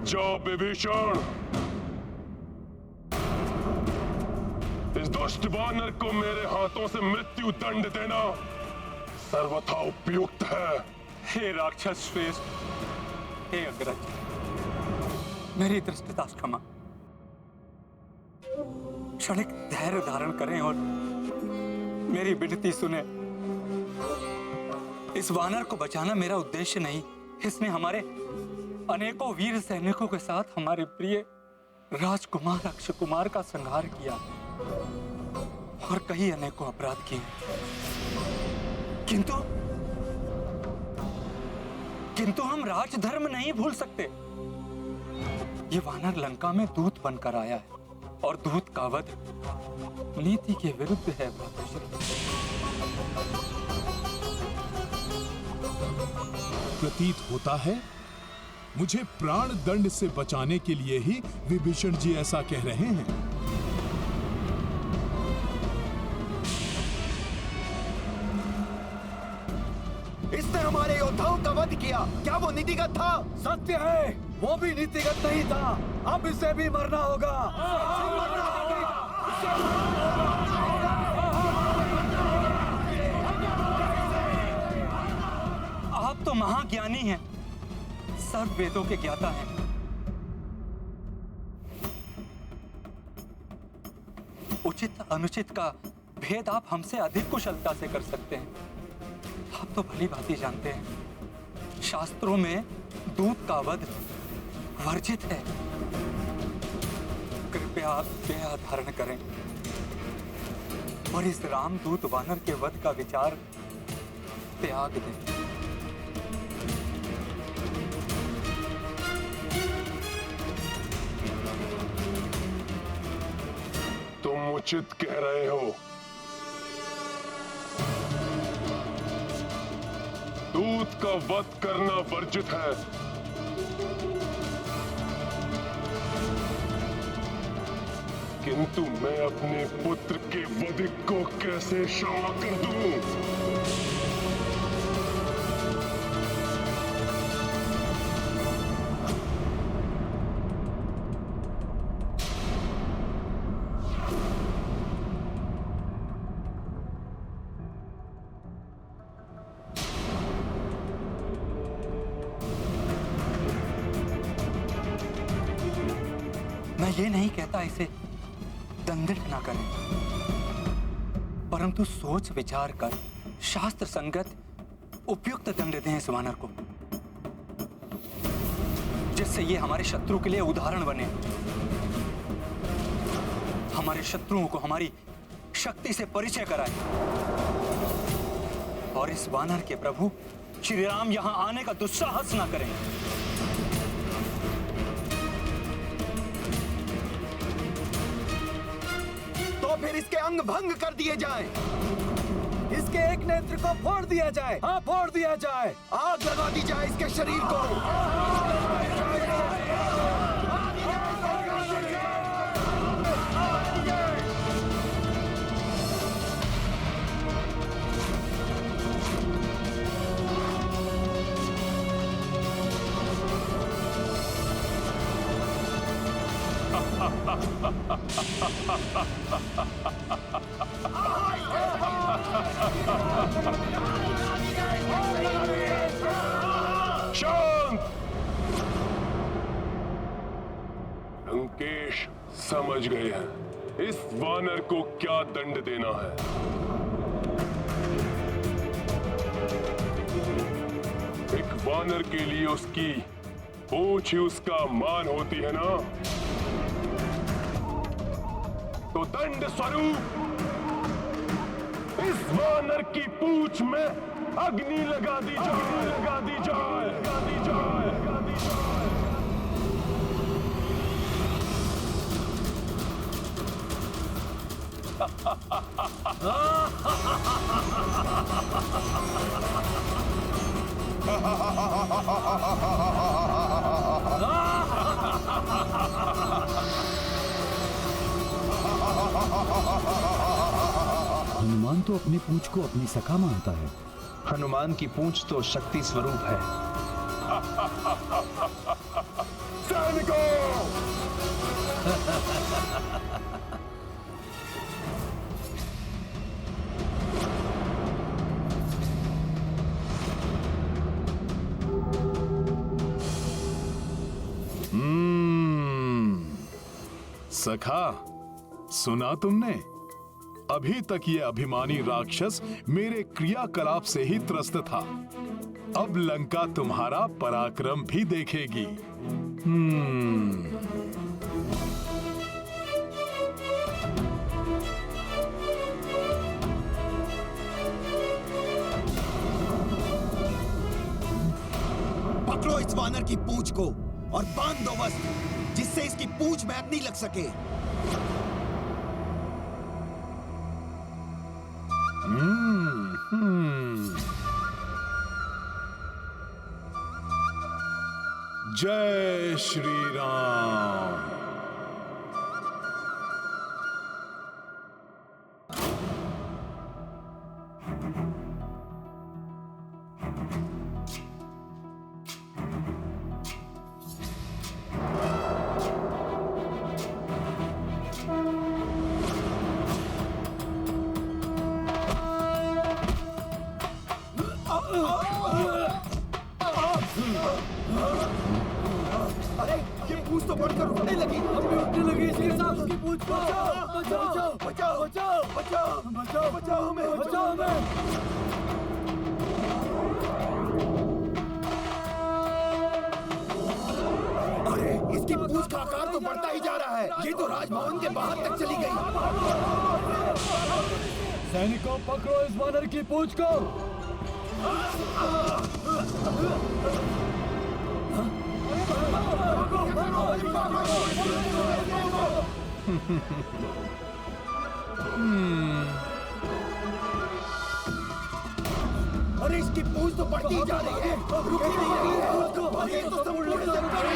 जाओ विभीषण, इस दुष्ट वानर को मेरे हाथों से मृत्यु दंड देना सर्वथा उपयुक्त है। हे राक्षस श्रेष्ठ, हे अग्रज, मेरी दृष्टता क्षमा। क्षणिक धैर्य धारण करें और मेरी विनती सुने। इस वानर को बचाना मेरा उद्देश्य नहीं। इसने हमारे अनेकों वीर सैनिकों के साथ हमारे प्रिय राजकुमार अक्षय कुमार का संहार किया और कई अनेकों अपराध किए, किंतु हम राजधर्म नहीं भूल सकते। ये वानर लंका में दूत बनकर आया है और दूत का वध नीति के विरुद्ध है। प्रतीत होता है मुझे प्राण दंड से बचाने के लिए ही विभीषण जी ऐसा कह रहे हैं। इसने हमारे योद्धाओं का वध किया, क्या वो नीतिगत था? सत्य है, वो भी नीतिगत नहीं था। अब इसे भी मरना होगा। आप तो महाज्ञानी हैं, सर्व वेदों के ज्ञाता हैं। उचित अनुचित का भेद आप हमसे अधिक कुशलता से कर सकते हैं। आप तो भली भांति जानते हैं, शास्त्रों में दूत का वध वर्जित है। कृपया आप दया धारण करें और इस रामदूत वानर के वध का विचार त्याग दें। तुम उचित कह रहे हो। दूत का वध करना वर्जित है, किंतु मैं अपने पुत्र के वध को कैसे क्षमा कर दूं? मैं ये नहीं कहता इसे दंडित ना करें, परंतु सोच विचार कर शास्त्र संगत उपयुक्त दंड दें इस वानर को, जिससे ये हमारे शत्रु के लिए उदाहरण बने। हमारे शत्रुओं को हमारी शक्ति से परिचय कराए और इस वानर के प्रभु श्री राम यहां आने का दुस्साहस ना करें। तो फिर इसके अंग भंग कर दिए जाएं। इसके एक नेत्र को फोड़ दिया जाए। हाँ, फोड़ दिया जाए। आग लगा दी जाए इसके शरीर को। शांत! लंकेश समझ गए हैं इस वानर को क्या दंड देना है। एक वानर के लिए उसकी पूंछ ही उसका मान होती है ना, तो दंड स्वरूप इस वानर की पूंछ में अग्नि लगा दी जाए, लगा दी जाए, लगा दी जाए, लगा दी जाए। हनुमान तो अपनी पूंछ को अपनी सखा मानता है। हनुमान की पूंछ तो शक्ति स्वरूप है। सखा, सुना तुमने? अभी तक ये अभिमानी राक्षस मेरे क्रियाकलाप से ही त्रस्त था। अब लंका तुम्हारा पराक्रम भी देखेगी। पकड़ो इस वानर की पूंछ को और बांध दो वस्त्र, जिससे इसकी पूंछ में अग्नि लग सके। जय श्री राम। अरे ये पूंछ तो बढ़कर उठने लगी। उठने लगी इसके साथ उसकी पूंछ को। बचाओ बचाओ बचाओ बचाओ बचाओ बचाओ हमें, बचाओ हमें। अरे इसकी पूंछ का आकार तो बढ़ता ही जा रहा है। ये तो राजभवन के बाहर तक चली गई। सैनिकों, पकड़ो इस वानर की पूंछ को। अरे इसकी पूंछ तो बढ़ती ही जा रही है, रुक ही नहीं रही है। अरे ये तो सब उल्टे चक्कर है।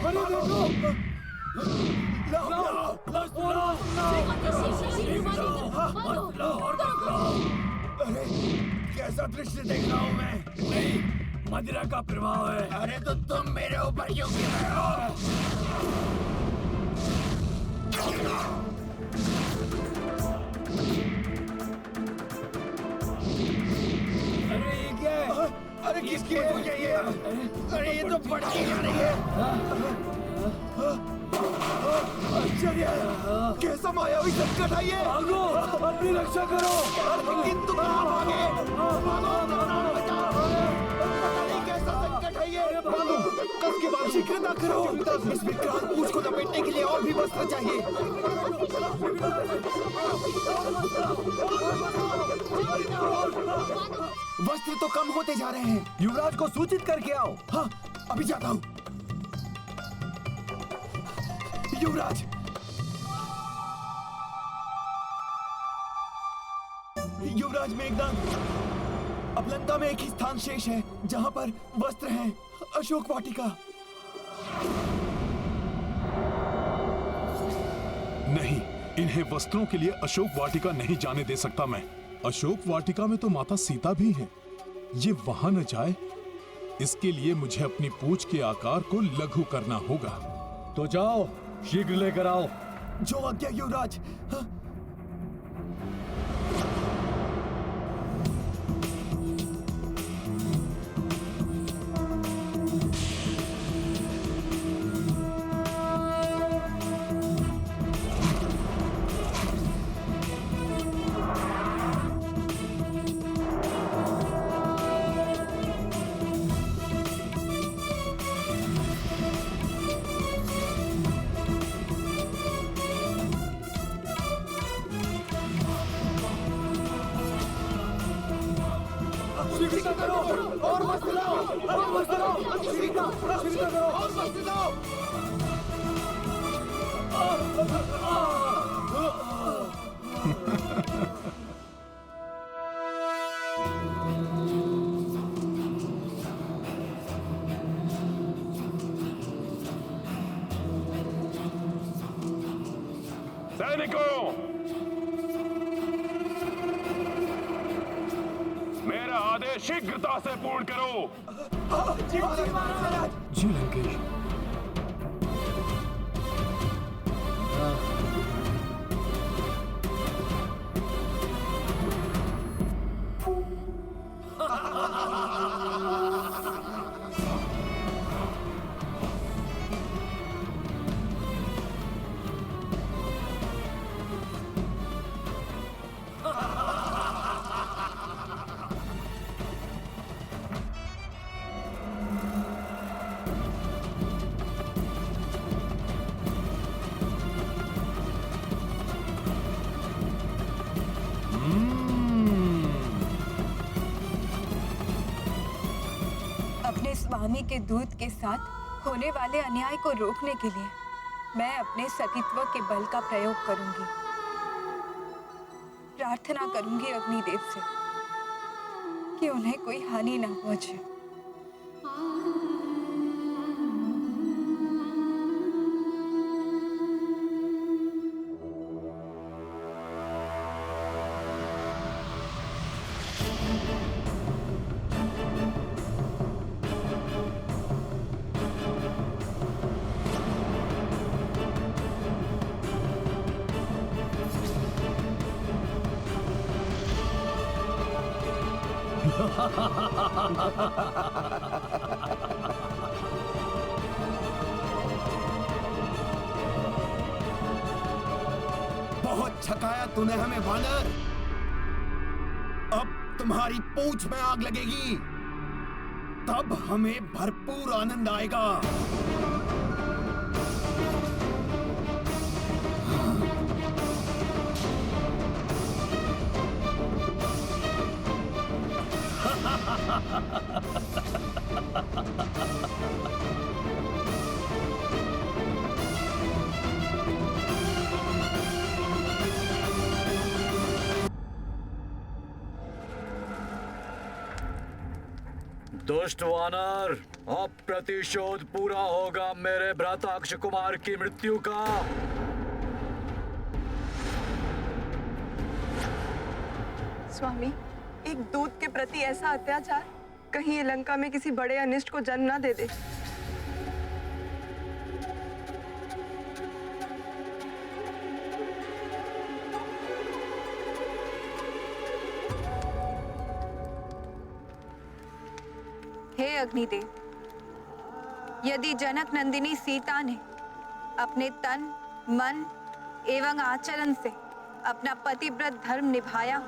अरे देखो, अरे कैसा दृश्य देख रहा हूँ मैं? नहीं, मदिरा का प्रभाव है। अरे तो तुम मेरे ऊपर क्यों गिर रहे हो? अरे ये क्या है? अरे किसकी पूंछ है ये? अरे ये तो बढ़ती जा रही है। आश्चर्य है, कैसा मायावी संकट है ये? भागो, अपनी रक्षा करो। किंतु कहाँ भागे? पता नहीं कैसा संकट है ये। कस के बाद शीघ्रता करो। इस विकराल पूंछ को लपेटने के लिए और भी वस्त्र चाहिए। वस्त्र तो कम होते जा रहे हैं। युवराज को सूचित करके आओ। हाँ, अभी जाता हूँ। युवराज, युवराज मेघनाद, अब लंका में एक ही स्थान शेष है जहाँ पर वस्त्र हैं, अशोक वाटिका। नहीं, इन्हें वस्त्रों के लिए अशोक वाटिका नहीं जाने दे सकता मैं। अशोक वाटिका में तो माता सीता भी है। ये वहां न जाए, इसके लिए मुझे अपनी पूंछ के आकार को लघु करना होगा। तो जाओ, शीघ्र लेकर आओ। जो आज्ञा युवराज। हाँ? शीघ्र करो, और वस्त्र लाओ, और वस्त्र लाओ, शीघ्र करो, और वस्त्र लाओ। सैनिकों, मेरा आदेश शीघ्रता से पूर्ण करो। जी लंकेश। अपने स्वामी के दूत के साथ होने वाले अन्याय को रोकने के लिए मैं अपने सतीत्व के बल का प्रयोग करूंगी। प्रार्थना करूंगी अग्निदेव से कि उन्हें कोई हानि ना पहुंचे। बहुत छकाया तूने हमें वानर। अब तुम्हारी पूंछ में आग लगेगी, तब हमें भरपूर आनंद आएगा। दुष्ट वानर, अब प्रतिशोध पूरा होगा मेरे भ्राता अक्ष कुमार की मृत्यु का। स्वामी, एक दूत के प्रति ऐसा अत्याचार कहीं ये लंका में किसी बड़े अनिष्ट को जन्म ना दे दे। हे अग्निदेव, यदि जनक नंदिनी सीता ने अपने तन, मन एवं आचरण से अपना पतिव्रत धर्म निभाया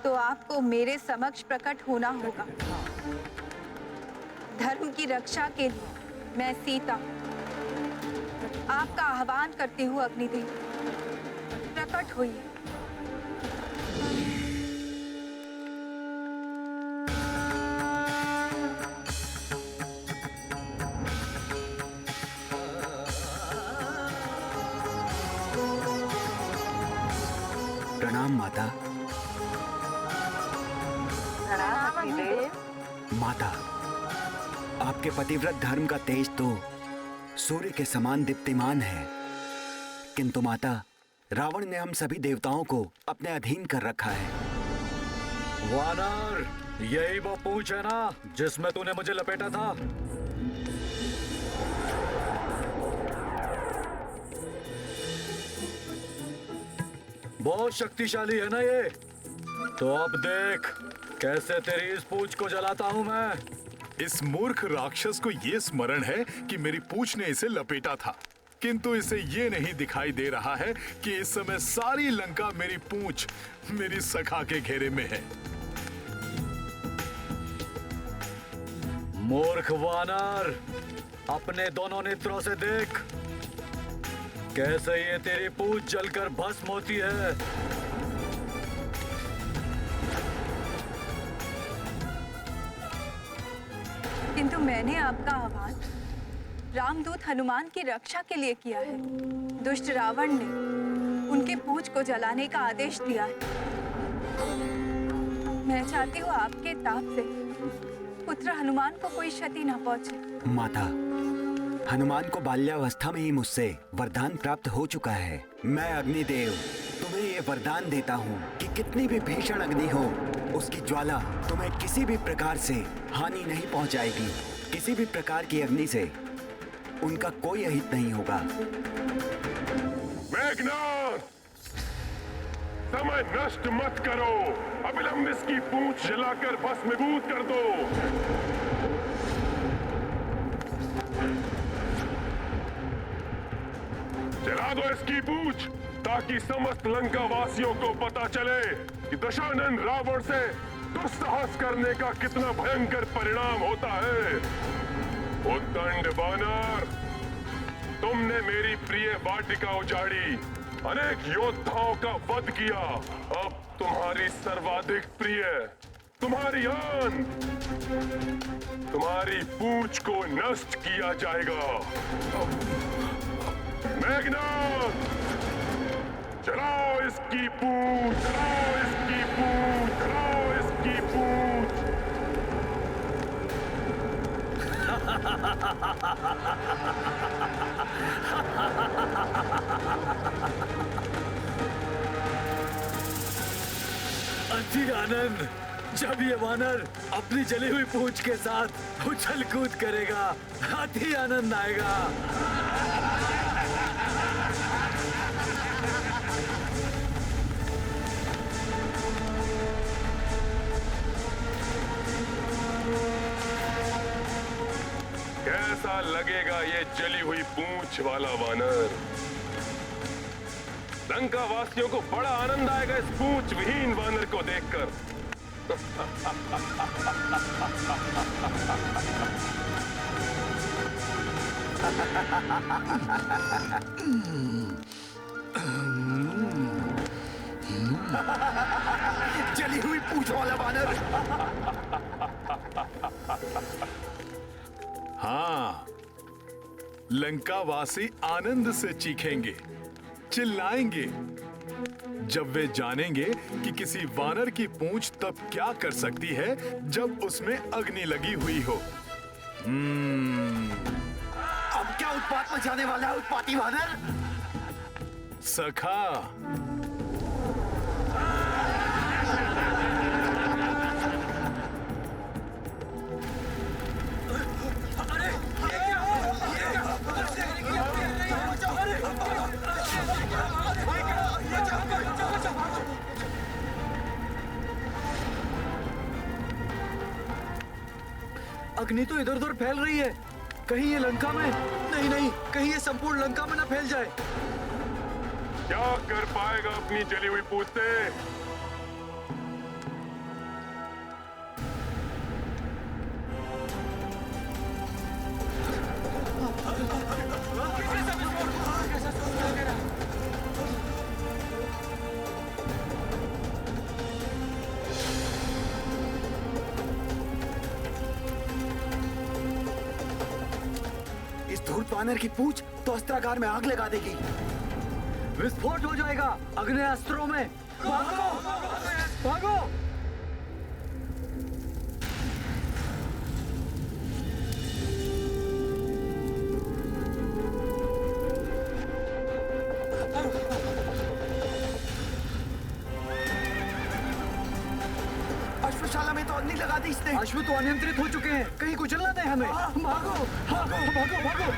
तो आपको मेरे समक्ष प्रकट होना होगा। धर्म की रक्षा के लिए मैं सीता आपका आह्वान करती हूँ अग्निदेव, प्रकट होइए। प्रणाम माता। माता, आपके पतिव्रत धर्म का तेज तो सूर्य के समान दीप्तिमान है, किंतु माता, रावण ने हम सभी देवताओं को अपने अधीन कर रखा है। वानर, यही वो पूंछ है ना जिसमें तूने मुझे लपेटा था? बहुत शक्तिशाली है ना ये? तो अब देख कैसे तेरी इस पूंछ को जलाता हूं मैं। इस मूर्ख राक्षस को ये स्मरण है कि मेरी पूंछ ने इसे लपेटा था, किंतु इसे ये नहीं दिखाई दे रहा है कि इस समय सारी लंका मेरी पूंछ मेरी सखा के घेरे में है। मूर्ख वानर, अपने दोनों नेत्रों से देख कैसे ये तेरी पूंछ जलकर भस्म होती है। किंतु मैंने आपका आह्वान रामदूत हनुमान की रक्षा के लिए किया है। दुष्ट रावण ने उनके पूंछ को जलाने का आदेश दिया है। मैं चाहती हूँ आपके ताप से पुत्र हनुमान को कोई क्षति न पहुंचे। माता, हनुमान को बाल्यावस्था में ही मुझसे वरदान प्राप्त हो चुका है। मैं अग्निदेव तुम्हें तुम्हें ये वरदान देता हूँ कि कितनी भी भीषण अग्नि हो, उसकी ज्वाला तुम्हें किसी भी प्रकार से हानि नहीं पहुंचाएगी। किसी भी प्रकार की अग्नि से उनका कोई अहित नहीं होगा। मेघनाद, समय नष्ट मत करो। अविलंब इसकी पूंछ जलाकर भस्मीभूत कर दो। जला दो इसकी पूंछ, ताकि समस्त लंका वासियों को पता चले कि दशानन रावण से दुस्साहस करने का कितना भयंकर परिणाम होता है। उद्दंड वानर, तुमने मेरी प्रिय वाटिका उजाड़ी, अनेक योद्धाओं का वध किया। अब तुम्हारी सर्वाधिक प्रिय, तुम्हारी आन, तुम्हारी पूंछ को नष्ट किया जाएगा। मेघनाद, चलाओ इसकी पूंछ, चलाओ इसकी पूंछ, चलाओ इसकी पूंछ। अति आनंद, जब ये वानर अपनी जली हुई पूंछ के साथ उछल कूद करेगा, अति आनंद आएगा। कैसा लगेगा ये जली हुई पूंछ वाला वानर? लंका वासियों को बड़ा आनंद आएगा इस पूंछ विहीन वानर को देखकर। जली हुई पूंछ वाला वानर। हाँ, लंकावासी आनंद से चीखेंगे, चिल्लाएंगे जब वे जानेंगे कि किसी वानर की पूंछ तब क्या कर सकती है जब उसमें अग्नि लगी हुई हो। अब क्या उत्पात मचाने वाला है उत्पाती वानर? सखा, अग्नि तो इधर उधर फैल रही है। कहीं ये लंका में नहीं, नहीं, कहीं ये संपूर्ण लंका में ना फैल जाए। क्या कर पाएगा अपनी जली हुई पूंछ से? धूर्त वानर की पूंछ तो अस्त्रागार में आग लगा देगी। विस्फोट हो जाएगा अग्नि अस्त्रों में। भागो, भागो। अश्वशाला में तो अग्नि लगा दी इसने। अश्व तो अनियंत्रित हो चुके हैं, कहीं कुचल ना दे हमें। भागो, भागो, भागो, भागो, भागो।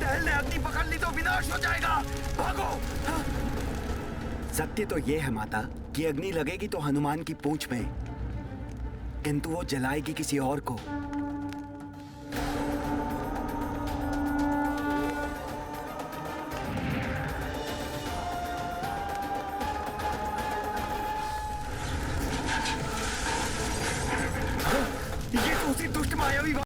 टहल ने अग्नि पकड़ ली तो विनाश हो जाएगा। भागो। सत्य तो ये है माता कि अग्नि लगेगी तो हनुमान की पूंछ में, किंतु वो जलाएगी किसी और को।